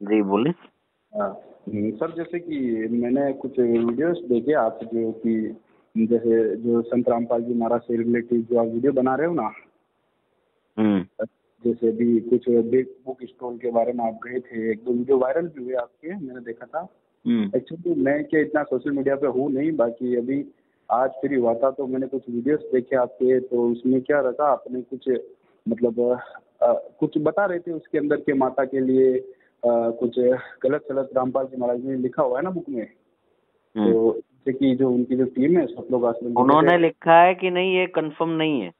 जी बोले। हाँ, सर जैसे कि मैंने कुछ वीडियोस देखे आप जो कि जैसे जो संत रामपाल जी महाराज से रिलेटेड जो आप वीडियो बना रहे हो ना, जैसे अभी कुछ बिग बुक स्टॉल के बारे में आप गए थे, एक दो वीडियो वायरल भी हुए आपके, मैंने देखा था। एक्चुअली मैं क्या इतना सोशल मीडिया पे हूँ नहीं, बाकी अभी आज फ्री हुआ था तो मैंने कुछ वीडियोस देखे आपके, तो उसमें क्या रखा आपने कुछ मतलब कुछ बता रहे थे उसके अंदर के माता के लिए कुछ गलत सलत रामपाल जी महाराज ने लिखा हुआ है ना बुक में। तो जैसे कि जो उनकी जो टीम है सब लोग आश्रम उन्होंने लिखा है कि नहीं ये कंफर्म नहीं है।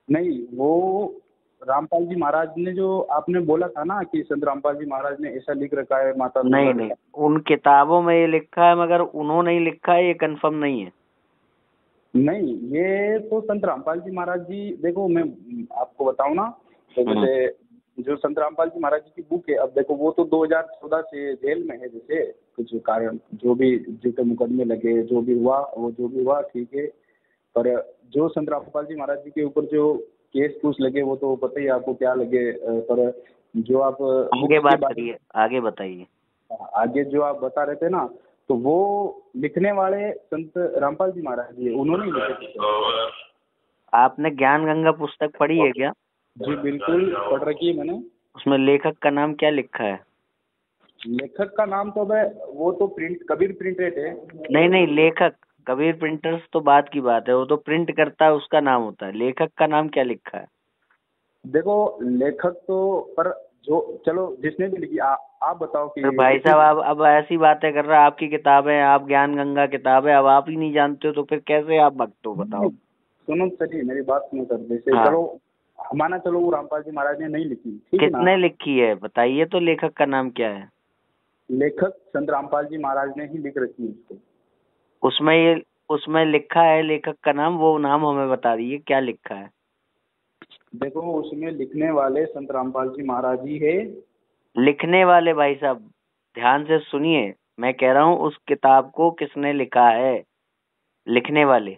नहीं, वो रामपाल जी महाराज ने जो आपने बोला था ना कि संत रामपाल जी महाराज ने ऐसा लिख रखा है माता नहीं नहीं, उन किताबों में ये लिखा है मगर उन्होंने ही लिखा है, ये कंफर्म नहीं है। नहीं, ये तो संत रामपाल जी महाराज जी, देखो मैं आपको बताऊं ना, तो जैसे जो संत रामपाल जी महाराज जी की बुक है, अब देखो वो तो 2014 से जेल में है, जैसे कुछ कारण जो भी जितने मुकदमे लगे जो भी हुआ वो जो भी हुआ ठीक है, पर जो संत रामपाल जी महाराज जी के ऊपर जो केस कुछ लगे वो तो पता ही आपको क्या लगे, पर जो आप आगे बात करिए, आगे बताइए। आगे जो आप बता रहे थे ना, तो वो लिखने वाले संत रामपाल जी महाराज जी उन्होंने ही लिखे थे। आपने ज्ञान गंगा पुस्तक पढ़ी है क्या? जी बिल्कुल पढ़ रखी है मैंने। उसमें लेखक का नाम क्या लिखा है? लेखक का नाम तो वो तो प्रिंट कबीर प्रिंटेड है। नहीं नहीं, लेखक कबीर प्रिंटर्स तो बात की बात है, वो तो प्रिंट करता है उसका नाम होता है, लेखक का नाम क्या लिखा है? देखो लेखक तो पर जो चलो जिसने भी लिखी आप बताओ कि भाई साहब आप अब ऐसी बातें कर रहे हैं, आपकी किताब है, आप ज्ञान गंगा किताब है, अब आप ही नहीं जानते हो तो फिर कैसे आप भक्त हो बताओ। सुनो सर मेरी बात सुनो सर, जैसे हाँ। चलो माना चलो वो रामपाल जी महाराज ने नहीं लिखी, ठीक है ना? किसने लिखी है बताइए तो, लेखक का नाम क्या है? लेखक संत रामपाल जी महाराज ने ही लिख रखी है उसको। उसमें लिखा है लेखक का नाम, वो नाम हमें बता दीजिए क्या लिखा है। देखो उसमें लिखने वाले संत रामपाल जी महाराज ही है। लिखने वाले भाई साहब ध्यान से सुनिए, मैं कह रहा हूँ उस किताब को किसने लिखा है, लिखने वाले।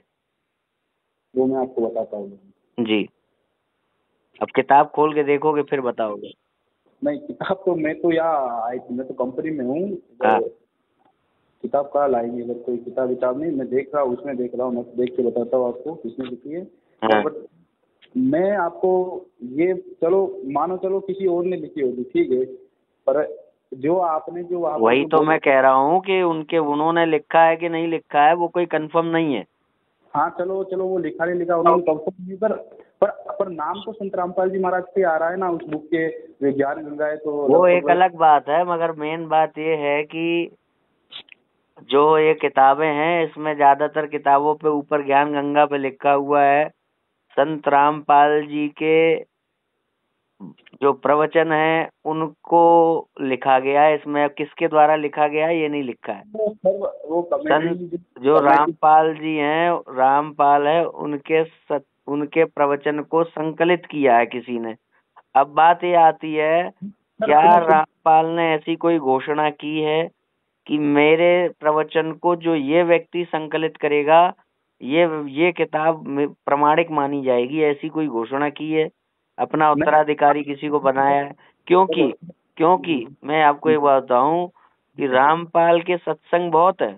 वो मैं आपको बताता हूँ जी, अब किताब खोल के देखोगे फिर बताओगे। नहीं, किताब तो मैं तो मैं तो कंपनी में हूँ। हाँ। किताब कहाँ लाएंगे, अगर कोई किताब नहीं, मैं देख रहा हूँ उसमें देख रहा हूँ, मैं देख के बताता हूँ आपको किसने लिखी है। हाँ। बट मैं आपको ये चलो मानो चलो किसी और ने लिखी होगी ठीक है, पर जो आपने जो वही तो मैं कह रहा हूँ कि उन्होंने लिखा है कि नहीं लिखा है वो कोई कंफर्म नहीं है। हाँ चलो चलो वो लिखा नहीं लिखा उन्होंने कंफर्म नहीं, पर नाम तो संत रामपाल जी महाराज पे आ रहा है ना उस बुक के, जो ज्ञान गंगा है, तो वो एक अलग बात है, मगर मेन बात ये है कि जो ये किताबें हैं इसमें ज्यादातर किताबों पे ऊपर ज्ञान गंगा पे लिखा हुआ है संत रामपाल जी के जो प्रवचन है उनको लिखा गया है। इसमें किसके द्वारा लिखा गया है ये नहीं लिखा है। वो संत जो रामपाल जी हैं, रामपाल है, उनके प्रवचन को संकलित किया है किसी ने। अब बात ये आती है, क्या रामपाल ने ऐसी कोई घोषणा की है कि मेरे प्रवचन को जो ये व्यक्ति संकलित करेगा ये किताब प्रमाणिक मानी जाएगी, ऐसी कोई घोषणा की है? अपना उत्तराधिकारी किसी को बनाया है? क्योंकि मैं आपको एक बात बताऊं कि रामपाल के सत्संग बहुत है।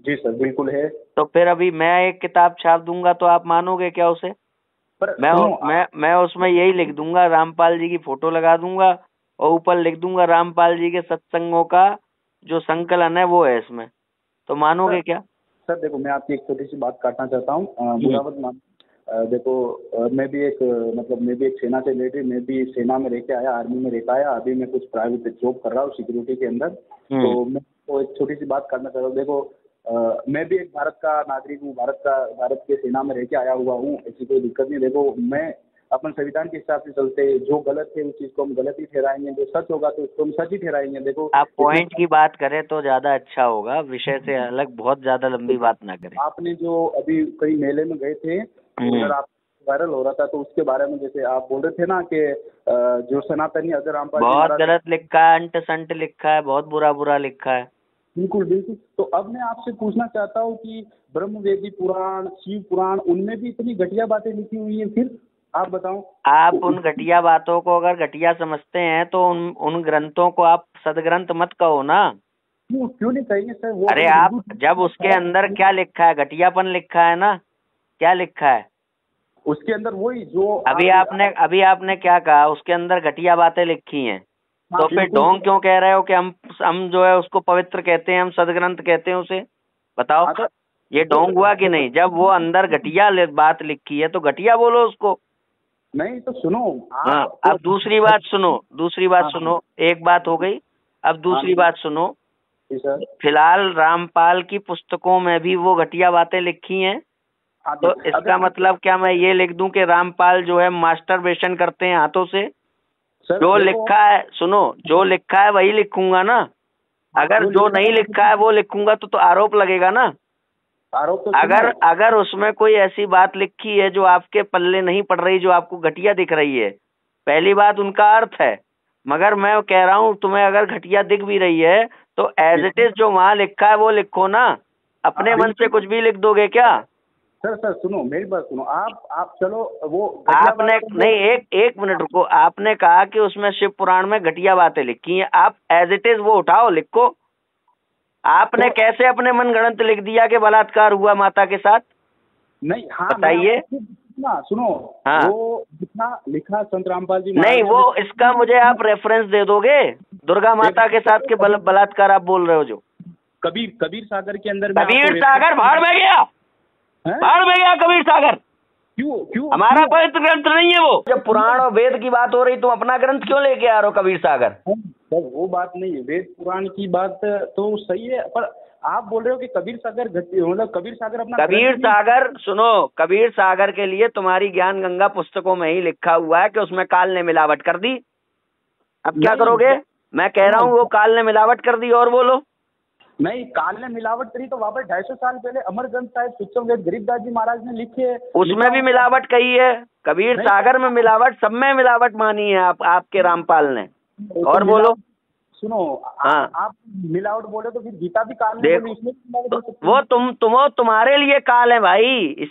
जी सर बिल्कुल है। तो फिर अभी मैं एक किताब छाप दूंगा तो आप मानोगे क्या उसे? पर मैं उसमें यही लिख दूंगा, रामपाल जी की फोटो लगा दूंगा और ऊपर लिख दूंगा रामपाल जी के सत्संगों का जो संकलन है वो है इसमें, तो मानोगे क्या? सर देखो मैं आपकी एक छोटी सी बात काटना चाहता हूँ, बुरा मत मान। देखो मैं भी एक सेना से रिलेटेड, मैं भी सेना में रह के आया, आर्मी में रह के आया, अभी मैं कुछ प्राइवेट जॉब कर रहा हूँ सिक्योरिटी के अंदर। तो मैं तो एक छोटी सी बात करना चाहता हूँ। देखो मैं भी एक भारत का नागरिक हूँ, भारत के सेना में रह के आया हुआ हूँ, ऐसी कोई दिक्कत नहीं। देखो मैं अपन संविधान के हिसाब से चलते, जो गलत है उस चीज को हम गलत ही ठहराएंगे, जो सच होगा तो उसको हम सच ही ठहराएंगे। देखो आप पॉइंट की बात करें तो ज्यादा अच्छा होगा, विषय से अलग बहुत ज्यादा लंबी बात ना करें। आपने जो अभी कई मेले में गए थे उधर आप वायरल हो रहा था, तो उसके बारे में जैसे आप बोल रहे थे ना कि जो सनातनी अगर रामपाल बहुत गलत लिखा है, अंट संट लिखा है, बहुत बुरा लिखा है। बिल्कुल बिल्कुल। तो अब मैं आपसे पूछना चाहता हूँ कि ब्रह्मवेदी पुराण, शिव पुराण, उनमें भी इतनी घटिया बातें लिखी हुई है फिर? आप बताओ। आप उन घटिया बातों को अगर घटिया समझते हैं तो उन ग्रंथों को आप सदग्रंथ मत कहो ना। क्यों नहीं कहेंगे सर, वो अरे अपने आप हिंदू। जब उसके अंदर क्या लिखा है, घटियापन लिखा है ना, क्या लिखा है? उसके अंदर वही जो अभी आपने क्या कहा, उसके अंदर घटिया बातें लिखी हैं। हाँ तो फिर बिल्कुल। ढोंग क्यों कह रहे हो कि हम जो है उसको पवित्र कहते हैं, हम सदग्रंथ कहते हैं उसे? बताओ, हाँ, तो ये ढोंग हुआ कि नहीं? जब वो अंदर घटिया बात लिखी है तो घटिया बोलो उसको। नहीं तो सुनो हाँ, आप अब दूसरी बात सुनो, दूसरी बात हाँ सुनो। एक बात हो गई, अब हाँ दूसरी बात सुनो। जी सर। फिलहाल रामपाल की पुस्तकों में भी वो घटिया बातें लिखी हैं, हाँ तो अगर इसका आप मतलब क्या मैं ये लिख दूं कि रामपाल जो है मास्टरबेशन करते हैं हाथों से? सर जो देखो, लिखा है, सुनो, जो लिखा है वही लिखूंगा ना। अगर जो नहीं लिखा है वो लिखूंगा तो आरोप लगेगा ना। आरोप तो अगर सुनो। अगर उसमें कोई ऐसी बात लिखी है जो आपके पल्ले नहीं पड़ रही, जो आपको घटिया दिख रही है, पहली बात उनका अर्थ है। मगर मैं कह रहा हूँ तुम्हें अगर घटिया दिख भी रही है तो एज इट इज जो वहां लिखा है वो लिखो ना। अपने मन से कुछ भी लिख दोगे क्या? सर सर सुनो, मेरी बात सुनो। आप चलो वो घटिया आपने बात नहीं, एक मिनट रुको। आपने कहा कि उसमें शिव पुराण में घटिया बातें लिखी हैं, आप एज इट इज वो उठाओ लिखो। आपने तो कैसे अपने मनगढ़ंत लिख दिया कि बलात्कार हुआ माता के साथ? नहीं, हाँ मैं बताइए। आपको ना सुनो। हाँ, वो जितना लिखा संत रामपाल जी नहीं, महाराज ने वो इसका मुझे आप रेफरेंस दे दोगे? दुर्गा माता के साथ के बलात्कार आप बोल रहे हो जो? कबीर कबीर सागर के अंदर में कबीर आपको सागर भाड़ में गया, हैं? भाड़ में गया कबीर सागर। क्यों क्यों हमारा पवित्र ग्रंथ नहीं है वो। जब पुराण और वेद की बात हो रही तुम अपना ग्रंथ क्यों लेके आ रहे हो कबीर सागर? सर वो बात नहीं है, वेद पुराण की बात तो सही है, पर आप बोल रहे हो कि कबीर सागर मतलब कबीर सागर अपना कबीर सागर, सुनो, कबीर सागर के लिए तुम्हारी ज्ञान गंगा पुस्तकों में ही लिखा हुआ है कि उसमें काल ने मिलावट कर दी। अब क्या करोगे? मैं कह रहा हूँ वो काल ने मिलावट कर दी, और बोलो। नहीं, काल ने मिलावट करी तो वहाँ पर 250 साल पहले अमर ग्रंथ साहिब सुच्चम वेद गरीबदास जी महाराज ने लिखे। उसमें भी मिलावट कही है, कबीर सागर में मिलावट, सब में मिलावट मानी है आपके रामपाल ने। और बोलो। सुनो, हाँ, आप मिलावट बोले तो फिर गीता भी काल ने देखो, बोली, इसमें भी मिलावट हो सकती वो तुम्हारे लिए काल है भाई।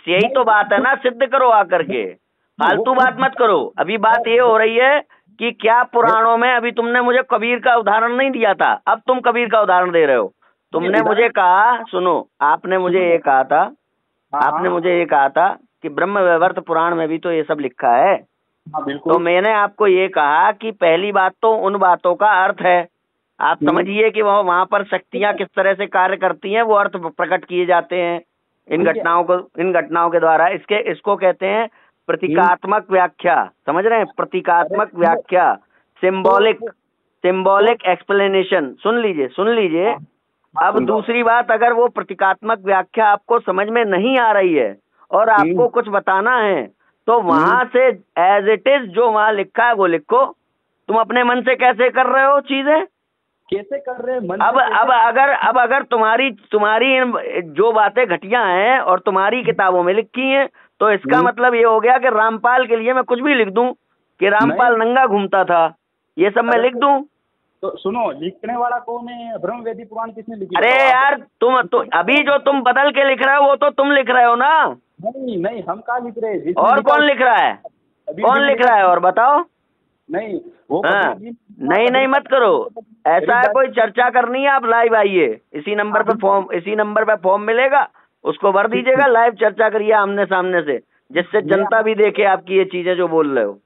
यही तो बात है ना, सिद्ध करो आकर के। फालतू बात मत करो। अभी बात ये हो रही है कि क्या पुराणों में, अभी तुमने मुझे कबीर का उदाहरण नहीं दिया था, अब तुम कबीर का उदाहरण दे रहे हो। तुमने मुझे कहा, सुनो, आपने मुझे ये कहा था, आपने मुझे ये कहा था कि ब्रह्म वैवर्त पुराण में भी तो ये सब लिखा है। हाँ बिल्कुल। तो मैंने आपको ये कहा कि पहली बात तो उन बातों का अर्थ है। आप समझिए कि वहां पर शक्तियां किस तरह से कार्य करती हैं, वो अर्थ प्रकट किए जाते हैं इन घटनाओं के द्वारा। इसको कहते हैं प्रतीकात्मक व्याख्या। समझ रहे हैं? प्रतीकात्मक व्याख्या, सिंबॉलिक एक्सप्लेनेशन। सुन लीजिए। अब दूसरी बात, अगर वो प्रतीकात्मक व्याख्या आपको समझ में नहीं आ रही है और आपको कुछ बताना है तो वहां से एज इट इज जो वहां लिखा है वो लिखो। तुम अपने मन से कैसे कर रहे हो चीजें? कैसे कर रहे हैं? अब अगर तुम्हारी जो बातें घटिया हैं और तुम्हारी किताबों में लिखी हैं, तो इसका मतलब ये हो गया कि रामपाल के लिए मैं कुछ भी लिख दूं कि रामपाल नंगा घूमता था, ये सब मैं लिख दूं। तो सुनो, लिखने वाला कौन है? ब्रह्मवेदी पुराण किसने लिखी? अरे यार, तुम तो अभी जो तुम बदल के लिख रहे हो वो तो तुम लिख रहे हो ना। नहीं, हम कहाँ लिख रहे हैं? और कौन लिख रहा है? कौन लिख रहा है और बताओ। नहीं वो नहीं मत करो। ऐसा है, कोई चर्चा करनी है, आप लाइव आइए। इसी नंबर पे फॉर्म मिलेगा, उसको भर दीजिएगा, लाइव चर्चा करिए आमने सामने से, जिससे जनता भी देखे आपकी ये चीजें जो बोल रहे हो।